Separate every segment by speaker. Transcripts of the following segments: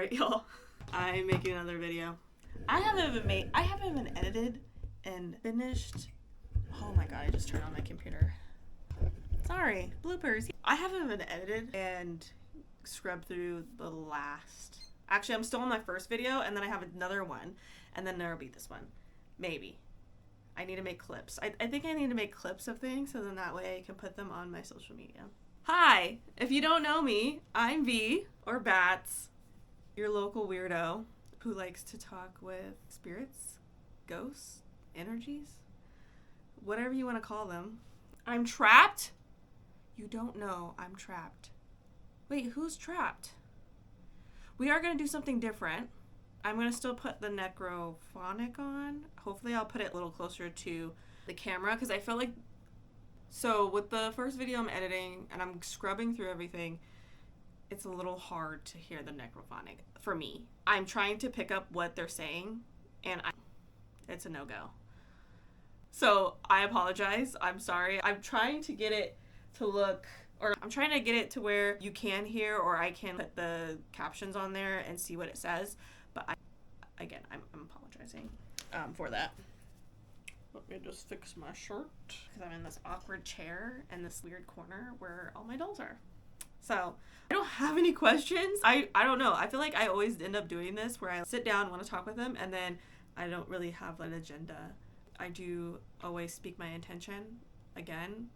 Speaker 1: Alright, y'all. I'm making another video. I haven't even edited and finished. Oh my god, I just turned on my computer. Sorry, bloopers. I haven't even edited and scrubbed through the last. Actually, I'm still on my first video, and then I have another one, and then there'll be this one. Maybe. I need to make clips. I think I need to make clips of things, so then that way I can put them on my social media. Hi! If you don't know me, I'm V, or Bats, your local weirdo who likes to talk with spirits, ghosts, energies, whatever you want to call them. I'm trapped? You don't know I'm trapped. Wait, who's trapped? We are going to do something different. I'm going to still put the Necrophonic on. Hopefully I'll put it a little closer to the camera because I feel like... So with the first video I'm editing and I'm scrubbing through everything, it's a little hard to hear the Necrophonic for me. I'm trying to pick up what they're saying and it's a no-go. So I apologize. I'm sorry. I'm trying to get it to look... Or I'm trying to get it to where you can hear or I can put the captions on there and see what it says. But I'm apologizing for that. Let me just fix my shirt because I'm in this awkward chair and this weird corner where all my dolls are. So I don't have any questions. I don't know. I feel like I always end up doing this where I sit down, want to talk with them, and then I don't really have an agenda. I do always speak my intention. Again,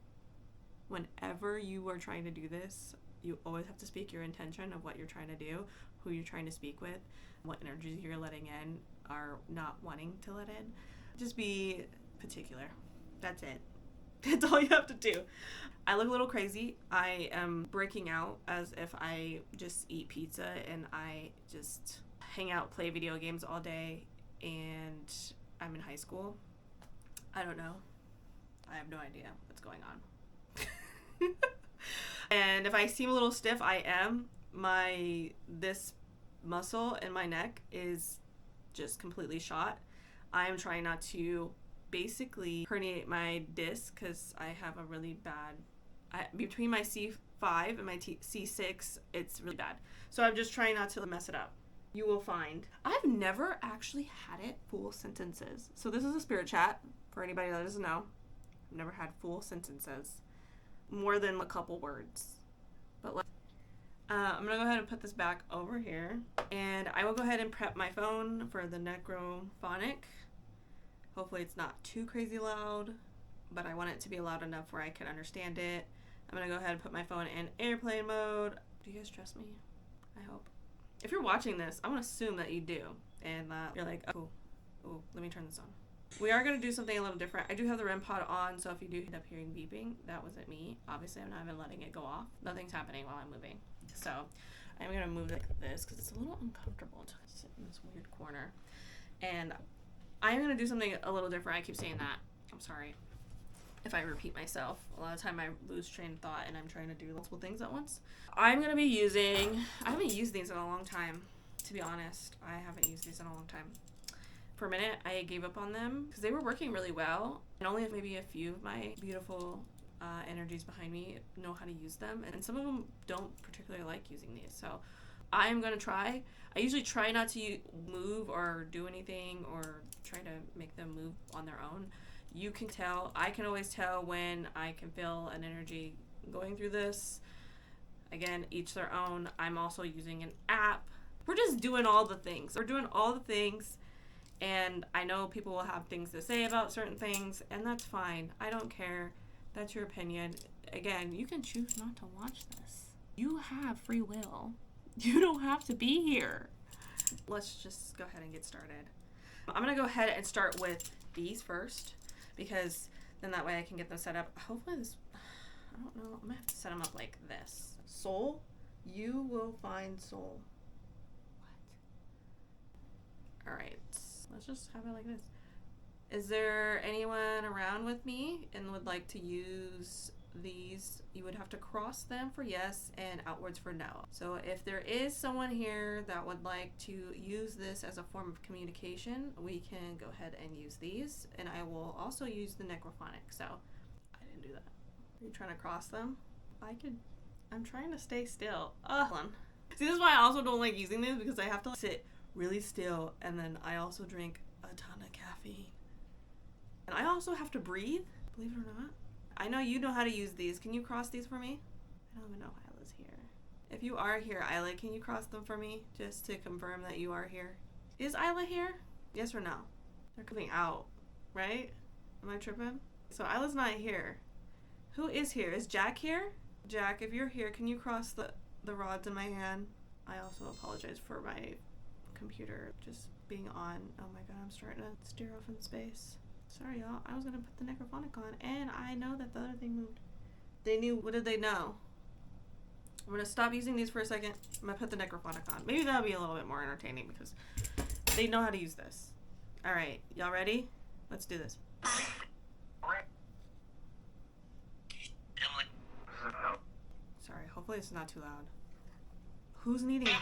Speaker 1: whenever you are trying to do this, you always have to speak your intention of what you're trying to do, who you're trying to speak with, what energies you're letting in or not wanting to let in. Just be particular. That's it. That's all you have to do. I look a little crazy. I am breaking out as if I just eat pizza and I just hang out, play video games all day, and I'm in high school. I don't know. I have no idea what's going on. And if I seem a little stiff, I am. This muscle in my neck is just completely shot. I am trying not to basically herniate my disc because I have a really bad... between my C5 and my C6, it's really bad. So I'm just trying not to mess it up. You will find. I've never actually had it full sentences. So this is a SpiritChat, for anybody that doesn't know. I've never had full sentences. More than a couple words. But I'm going to go ahead and put this back over here. And I will go ahead and prep my phone for the Necrophonic. Hopefully it's not too crazy loud, but I want it to be loud enough where I can understand it. I'm going to go ahead and put my phone in airplane mode. Do you guys trust me? I hope. If you're watching this, I'm going to assume that you do. And you're like, oh, let me turn this on. We are going to do something a little different. I do have the REM pod on, so if you do end up hearing beeping, that wasn't me. Obviously, I'm not even letting it go off. Nothing's happening while I'm moving. So I'm going to move like this because it's a little uncomfortable to sit in this weird corner. And I'm going to do something a little different. I keep saying that. I'm sorry if I repeat myself. A lot of time I lose train of thought and I'm trying to do multiple things at once. I'm going to be using... I haven't used these in a long time, to be honest. I haven't used these in a long time. For a minute, I gave up on them because they were working really well. And only maybe a few of my beautiful energies behind me know how to use them. And some of them don't particularly like using these. So I'm going to try. I usually try not to move or do anything or try to make them move on their own. You can tell. I can always tell when I can feel an energy going through this. Again, each their own. I'm also using an app. We're just doing all the things. We're doing all the things. And I know people will have things to say about certain things, and that's fine. I don't care. That's your opinion. Again, you can choose not to watch this. You have free will. You don't have to be here. Let's just go ahead and get started. I'm going to go ahead and start with these first, because then that way I can get them set up. Hopefully this, I don't know, I'm going to have to set them up like this. Soul, you will find soul. What? All right. Let's just have it like this. Is there anyone around with me and would like to use these? You would have to cross them for yes and outwards for no. So if there is someone here that would like to use this as a form of communication, we can go ahead and use these. And I will also use the Necrophonic. So I didn't do that. Are you trying to cross them? I'm trying to stay still. Hold on. See, this is why I also don't like using this, because I have to sit really still, and then I also drink a ton of caffeine. And I also have to breathe, believe it or not. I know you know how to use these. Can you cross these for me? I don't even know if Isla's here. If you are here, Isla, can you cross them for me, just to confirm that you are here? Is Isla here? Yes or no? They're coming out, right? Am I tripping? So Isla's not here. Who is here? Is Jack here? Jack, if you're here, can you cross the rods in my hand? I also apologize for my computer just being on. Oh my god, I'm starting to steer off in space. Sorry, y'all. I was gonna put the Necrophonic on, and I know that the other thing moved. They knew. What did they know? I'm gonna stop using these for a second. I'm gonna put the Necrophonic on. Maybe that'll be a little bit more entertaining, because they know how to use this. Alright, y'all ready? Let's do this. Sorry, hopefully it's not too loud. Who's needing it?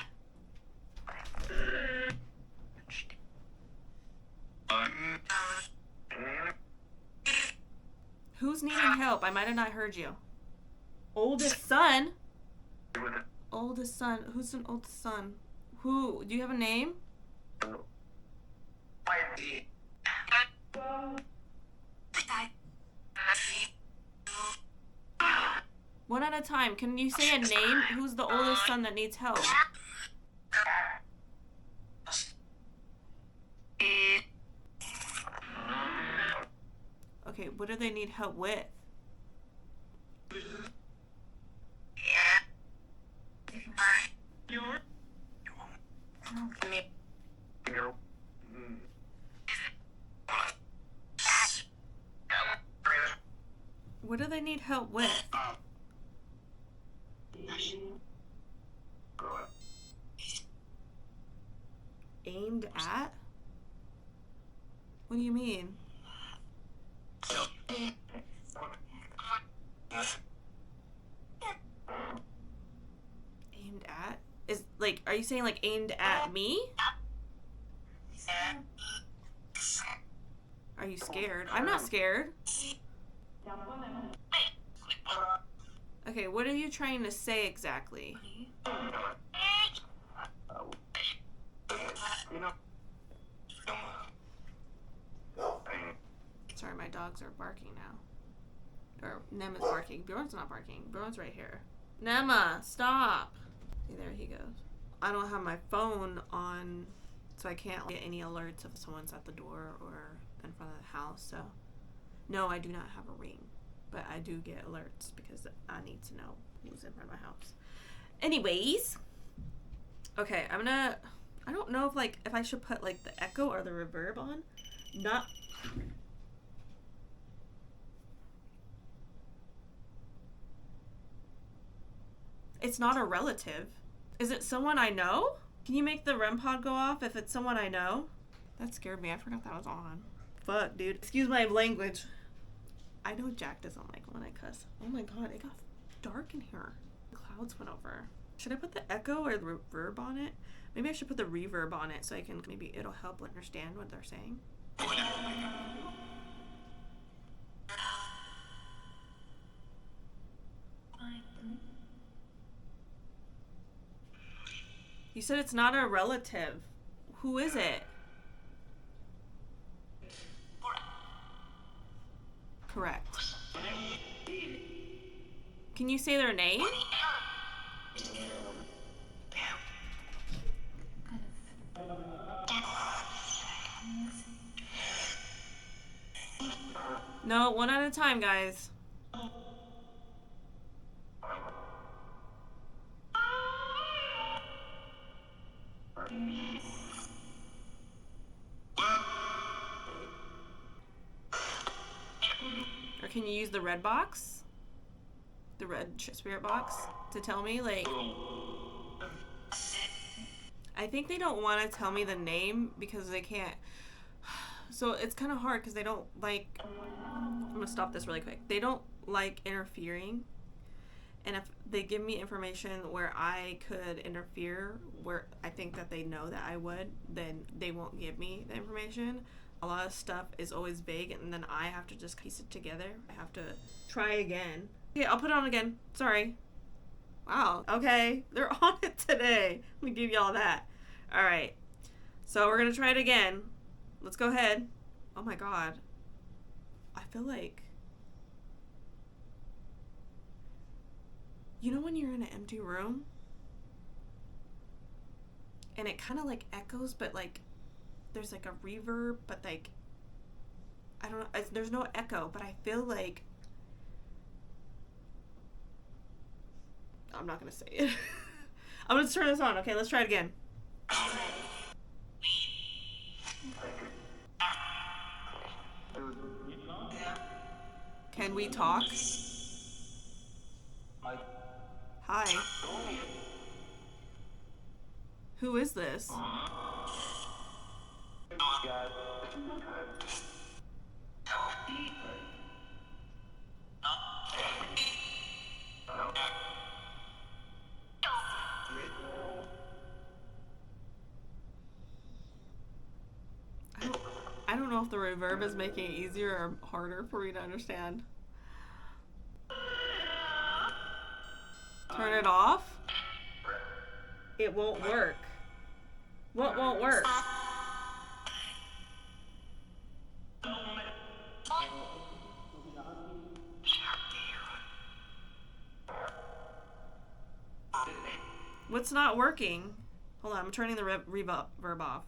Speaker 1: Who's needing help? I might have not heard you. Oldest son? Oldest son. Who's an oldest son? Who? Do you have a name? One at a time. Can you say a name? Who's the oldest son that needs help? Okay, what do they need help with? What do they need help with? Aimed at? What do you mean? Aimed at? Is, like, are you saying, like, aimed at me? Are you scared? I'm not scared. Okay, what are you trying to say exactly? Sorry, my dogs are barking now. Or Nema's barking. Bjorn's not barking. Bjorn's right here. Nema, stop! See, there he goes. I don't have my phone on, so I can't get any alerts if someone's at the door or in front of the house, so. No, I do not have a ring. But I do get alerts because I need to know who's in front of my house. Anyways. Okay, I don't know if I should put like the echo or the reverb on. Not. It's not a relative. Is it someone I know? Can you make the REM pod go off if it's someone I know? That scared me. I forgot that was on. Fuck, dude. Excuse my language. I know Jack doesn't like when I cuss. Oh my god, it got dark in here. The clouds went over. Should I put the echo or the reverb on it? Maybe I should put the reverb on it so I can, maybe it'll help understand what they're saying. You said it's not a relative. Who is it? Correct. Can you say their name? No, one at a time, guys. Or can you use the red box? The red spirit box to tell me, like... I think they don't want to tell me the name because they can't... So it's kind of hard because they don't like... I'm going to stop this really quick. They don't like interfering. And if they give me information where I could interfere, where I think that they know that I would, then they won't give me the information. A lot of stuff is always vague, and then I have to just piece it together. I have to try again. Okay, I'll put it on again. Sorry. Wow. Okay. They're on it today. Let me give y'all that. All right. So we're going to try it again. Let's go ahead. Oh my God. I feel like... You know when you're in an empty room? And it kind of like echoes, but like there's like a reverb, but like... I don't know. There's no echo, but I feel like... I'm not going to say it. I'm going to turn this on. Okay, let's try it again. Can we talk? Hi. Who is this? I don't know if the reverb is making it easier or harder for me to understand. Turn it off? It won't work. What won't work? What's not working? Hold on, I'm turning the reverb off.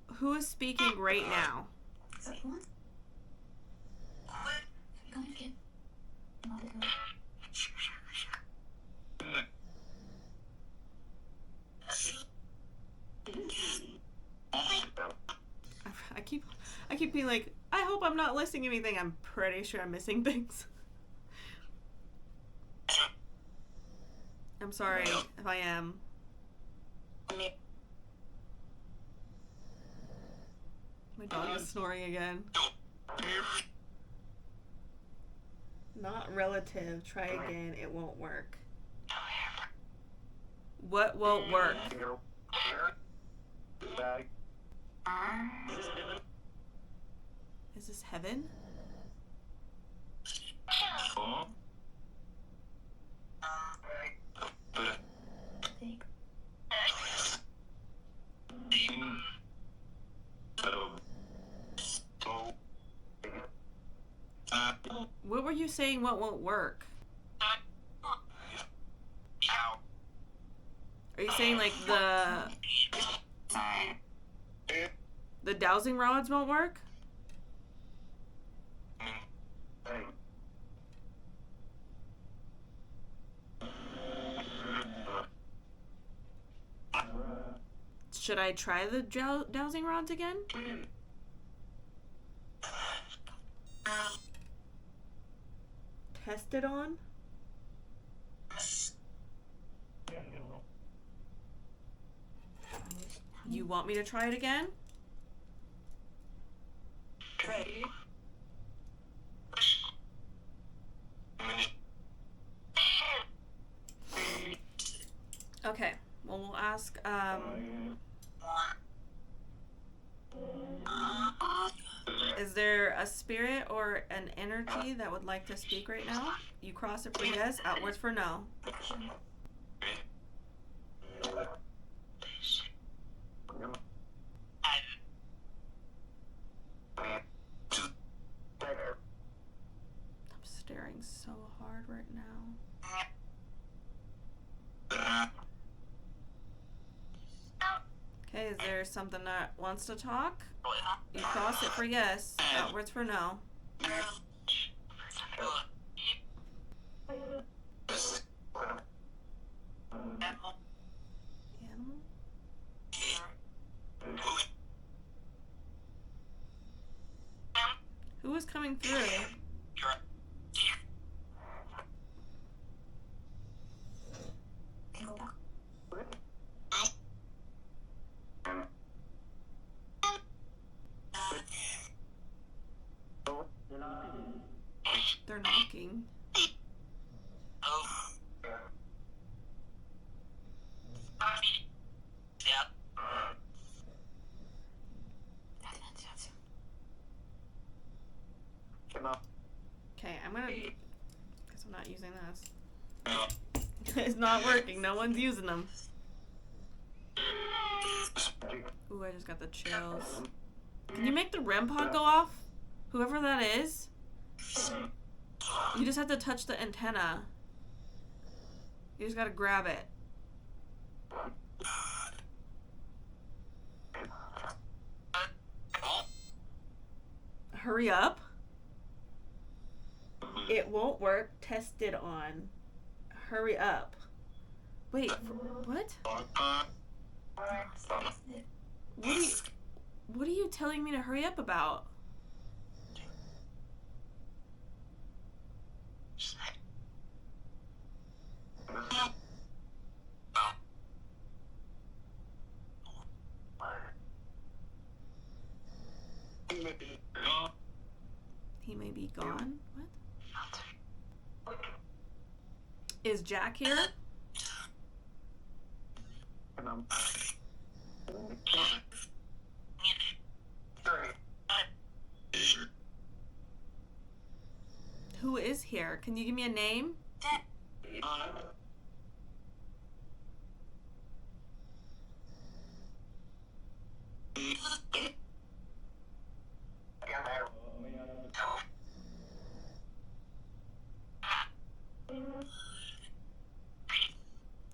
Speaker 1: Who is speaking right now? I keep being like, I hope I'm not missing anything. I'm pretty sure I'm missing things. I'm sorry if I am. My dog is snoring again. Not relative. Try again. It won't work. What won't work? Is this heaven? What were you saying what won't work? Are you saying like the dowsing rods won't work? Should I try the dowsing rods again? Test it on? You want me to try it again? Okay, well, we'll ask, is there a spirit or an energy that would like to speak right now? You cross it for yes, outwards for no. I'm staring so hard right now. Okay, is there something that wants to talk? You cross it for yes, outwards for no. Animal? Who is coming through? They're knocking. Okay, I'm gonna... Guess I'm not using this. It's not working. No one's using them. Ooh, I just got the chills. Can you make the REM pod go off? Whoever that is. You just have to touch the antenna. You just gotta grab it. Hurry up. It won't work. Test it on. Hurry up. Wait, what? What are you telling me to hurry up about? He may be gone? What? Is Jack here? Who is here? Can you give me a name?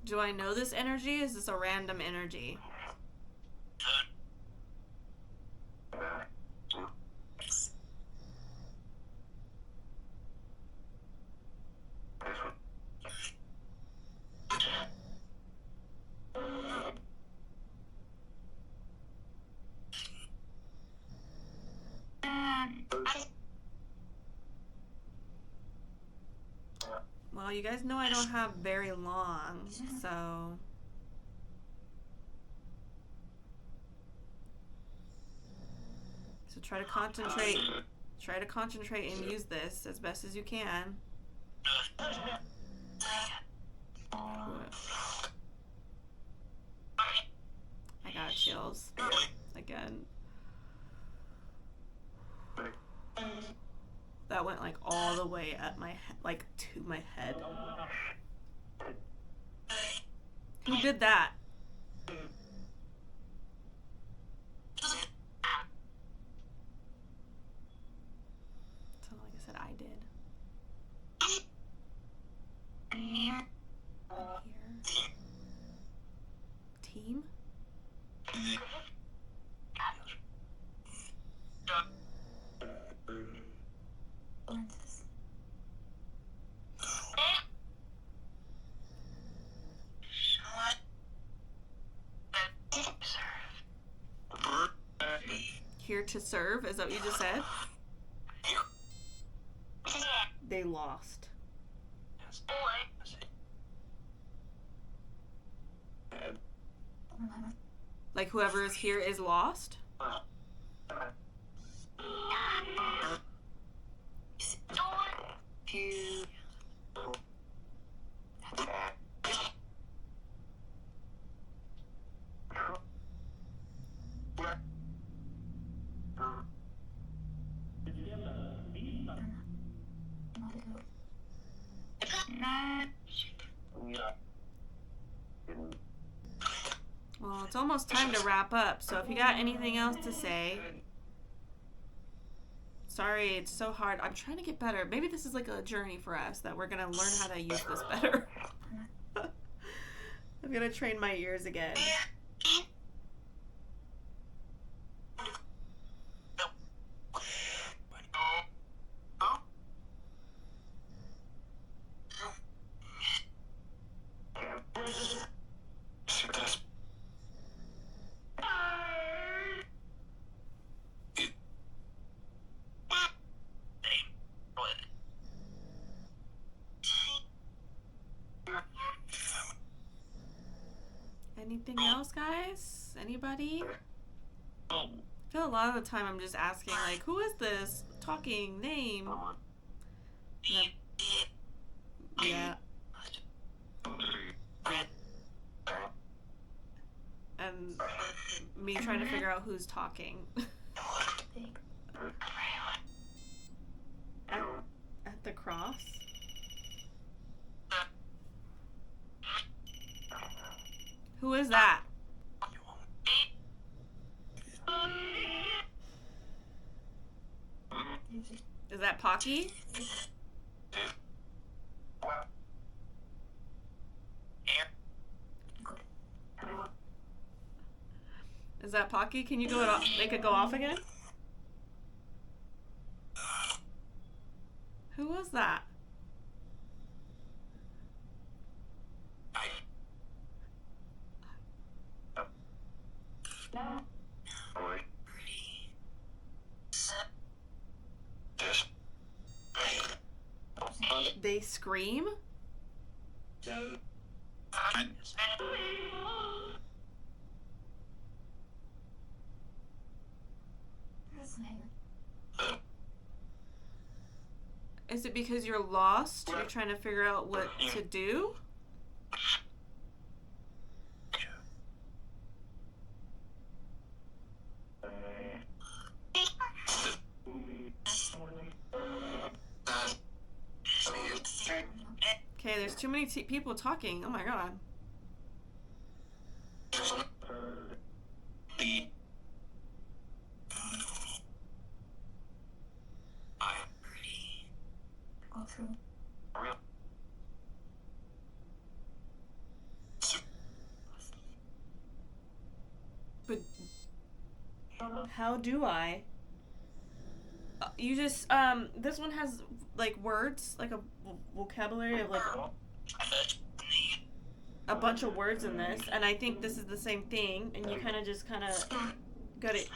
Speaker 1: Do I know this energy? Is this a random energy? Well, you guys know I don't have very long, so... So try to concentrate. Try to concentrate and use this as best as you can. I got chills. Again. That went like all the way up my head, like to my head. Who did that? So like I said, I did. Here. Team? Here to serve, is that what you just said? They lost. Like whoever is here is lost? Well, it's almost time to wrap up, so if you got anything else to say... Sorry, it's so hard. I'm trying to get better. Maybe this is like a journey for us, that we're gonna learn how to use this better. I'm gonna train my ears again. Anything else, guys? Anybody? I feel a lot of the time I'm just asking, like, who is this talking name? Yeah. And me trying to figure out who's talking. mouse. Who is that? Is that Pocky? Is that Pocky? Can you make it go off again? Who was that? They scream? Is it because you're lost? You're trying to figure out what to do? Okay, there's too many people talking. Oh my god. But how do I? You just this one has like words, like a vocabulary of like a bunch of words in this, and I think this is the same thing, and you kind of got it.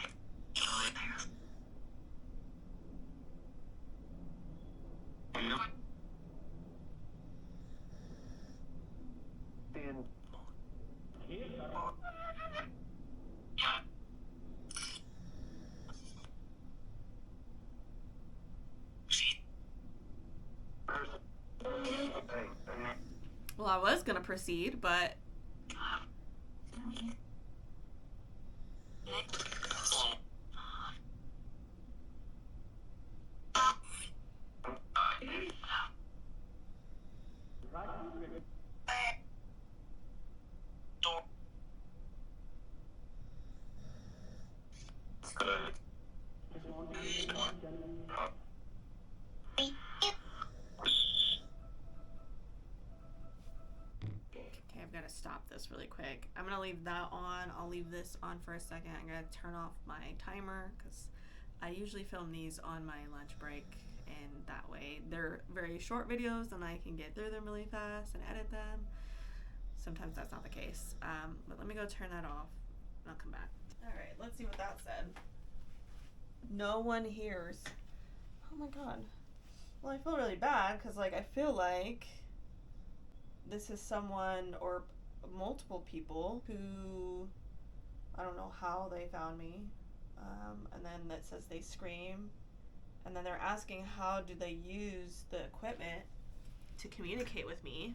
Speaker 1: Well, I was gonna proceed, but I've got to stop this really quick. I'm going to leave that on. I'll leave this on for a second. I'm going to turn off my timer because I usually film these on my lunch break, and that way they're very short videos and I can get through them really fast and edit them. Sometimes that's not the case. But let me go turn that off and I'll come back. All right, let's see what that said. No one hears. Oh my god. Well, I feel really bad because like I feel like this is someone or multiple people who, I don't know how they found me, and then that says they scream, and then they're asking how do they use the equipment to communicate with me.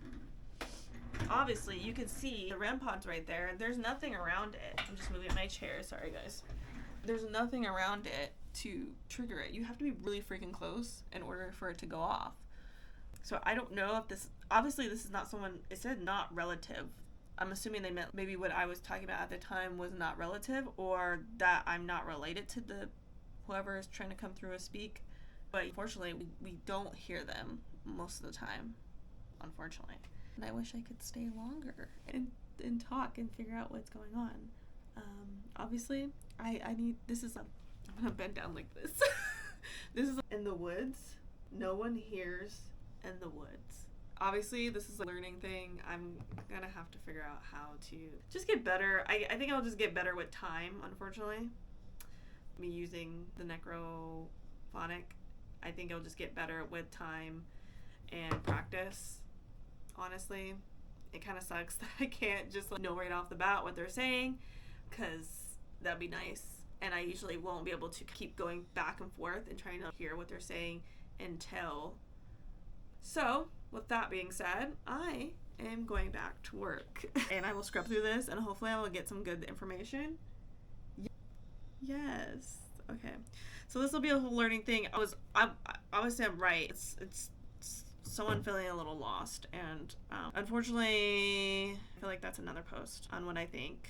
Speaker 1: Obviously you can see the REM pod's right there. There's nothing around it. I'm just moving my chair, sorry guys. There's nothing around it to trigger it. You have to be really freaking close in order for it to go off. So I don't know if this, obviously this is not someone, it said not relative. I'm assuming they meant maybe what I was talking about at the time was not relative, or that I'm not related to the whoever is trying to come through or speak. But unfortunately, we don't hear them most of the time, unfortunately. And I wish I could stay longer and talk and figure out what's going on. Obviously, I need, this is, I'm gonna bend down like this. This is in the woods. No one hears in the woods. Obviously, this is a learning thing. I'm gonna have to figure out how to just get better. I think I'll just get better with time, unfortunately. Me using the Necrophonic, I think I'll just get better with time and practice. Honestly, it kind of sucks that I can't just know right off the bat what they're saying, because that'd be nice. And I usually won't be able to keep going back and forth and trying to hear what they're saying until. So, with that being said, I am going back to work. And I will scrub through this and hopefully I will get some good information. Yes. Okay. So this will be a whole learning thing. I was saying I'm right. It's someone feeling a little lost, and unfortunately I feel like that's another post on what I think.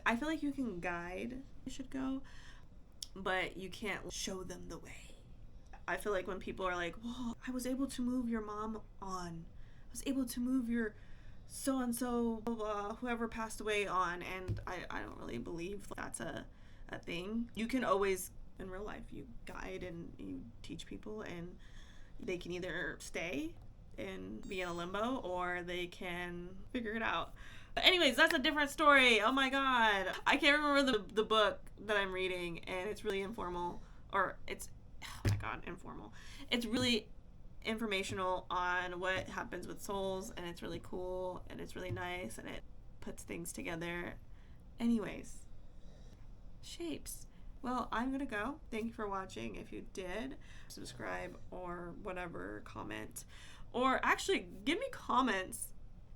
Speaker 1: I feel like you can guide you should go, but you can't show them the way. I feel like when people are like, well, I was able to move your mom on, I was able to move your so-and-so, whoever passed away on, and I don't really believe that's a thing. You can always, in real life, you guide and you teach people, and they can either stay and be in a limbo, or they can figure it out. But anyways, that's a different story. Oh my god. I can't remember the book that I'm reading, and it's really informal, or it's, oh my god, informal. It's really informational on what happens with souls, and it's really cool, and it's really nice, and it puts things together. Anyways, shapes. Well, I'm gonna go. Thank you for watching. If you did, subscribe or whatever, comment, or actually give me comments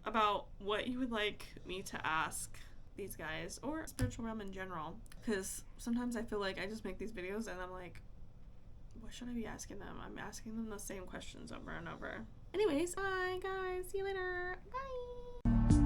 Speaker 1: about what you would like me to ask these guys, or spiritual realm in general, because sometimes I feel like I just make these videos and I'm like, what should I be asking them? I'm asking them the same questions over and over. Anyways, bye guys, see you later, bye.